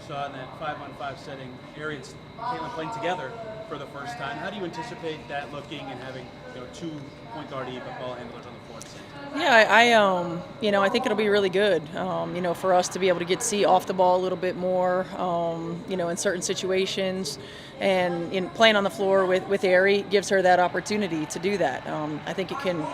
saw in that 5-on-5 setting, Ari and Caitlin playing together for the first time. How do you anticipate that looking and having two point guard ball handlers on the floor at the same time? Yeah, I think it'll be really good. For us to be able to see off the ball a little bit more, in certain situations, and in playing on the floor with Ari gives her that opportunity to do that. I think it can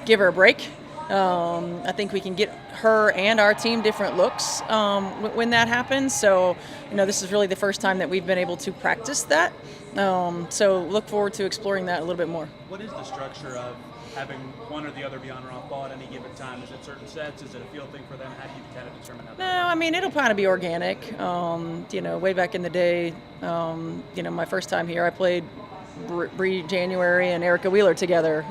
give her a break. I think we can get her and our team different looks when that happens. So, this is really the first time that we've been able to practice that. So look forward to exploring that a little bit more. What is the structure of having one or the other be on or off ball at any given time? Is it certain sets? Is it a feel thing for them? How do you kind of determine how that works? It'll kind of be organic. Way back in the day, my first time here, I played Bree January and Erica Wheeler together.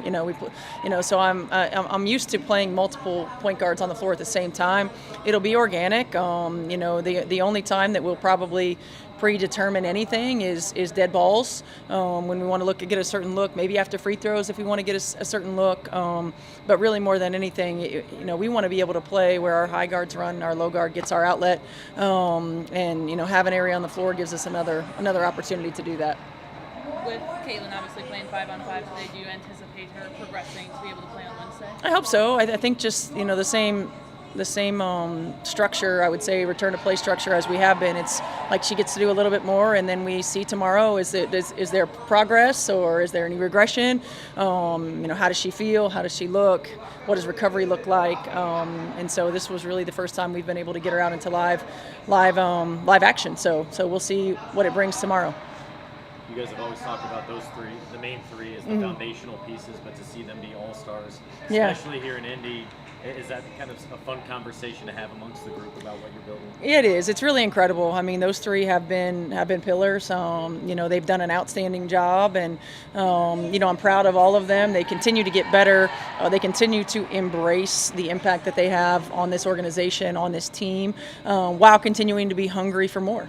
So I'm used to playing multiple point guards on the floor at the same time. It'll be organic. The only time that we'll probably predetermine anything is dead balls, when we want to get a certain look, maybe after free throws if we want to get a certain look, but really more than anything, we want to be able to play where our high guards run, our low guard gets our outlet, and having Ari on the floor gives us another opportunity to do that. With Caitlin obviously playing 5-on-5 today, do you anticipate her progressing to be able to play on Wednesday? I hope so. I think just the same structure, I would say, return to play structure as we have been. It's like she gets to do a little bit more, and then we see tomorrow, is there progress or is there any regression? How does she feel? How does she look? What does recovery look like? And so this was really the first time we've been able to get her out into live action. So we'll see what it brings tomorrow. You guys have always talked about those three, the main three as the foundational pieces, but to see them be all-stars, especially here in Indy, is that kind of a fun conversation to have amongst the group about what you're building? It is. It's really incredible. I mean, those three have been pillars. They've done an outstanding job, and I'm proud of all of them. They continue to get better. They continue to embrace the impact that they have on this organization, on this team, while continuing to be hungry for more.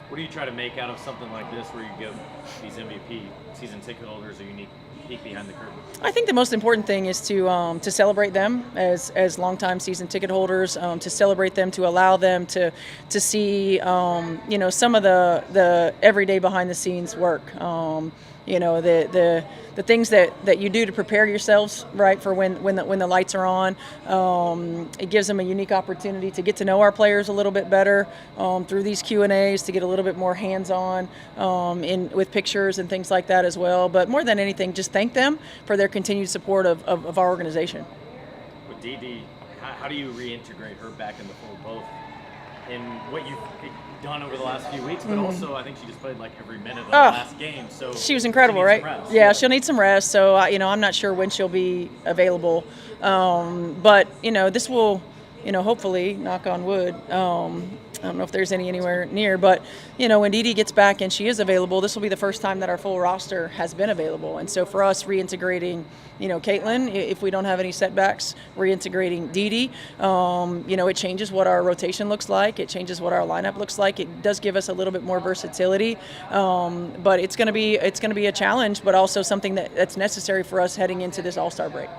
What do you try to make out of something like this, where you give these MVP season ticket holders a unique peek behind the curtain? I think the most important thing is to celebrate them as longtime season ticket holders, to celebrate them, to allow them to see some of the everyday behind the scenes work. The things that you do to prepare yourselves right for when the lights are on. It gives them a unique opportunity to get to know our players a little bit better through these Q&As, to get a little bit more hands-on with pictures and things like that as well. But more than anything, just thank them for their continued support of our organization. With Dee, how do you reintegrate her back in the fold, both in what you've done over the last few weeks, but also I think she just played like every minute of the last game. So she was incredible, right? Yeah, she'll need some rest. So I'm not sure when she'll be available, but this will, hopefully, knock on wood. I don't know if there's anywhere near, but when Dee gets back and she is available, this will be the first time that our full roster has been available. And so for us, reintegrating, Caitlin, if we don't have any setbacks, reintegrating Dee, it changes what our rotation looks like. It changes what our lineup looks like. It does give us a little bit more versatility, but it's going to be a challenge, but also something that's necessary for us heading into this All-Star break.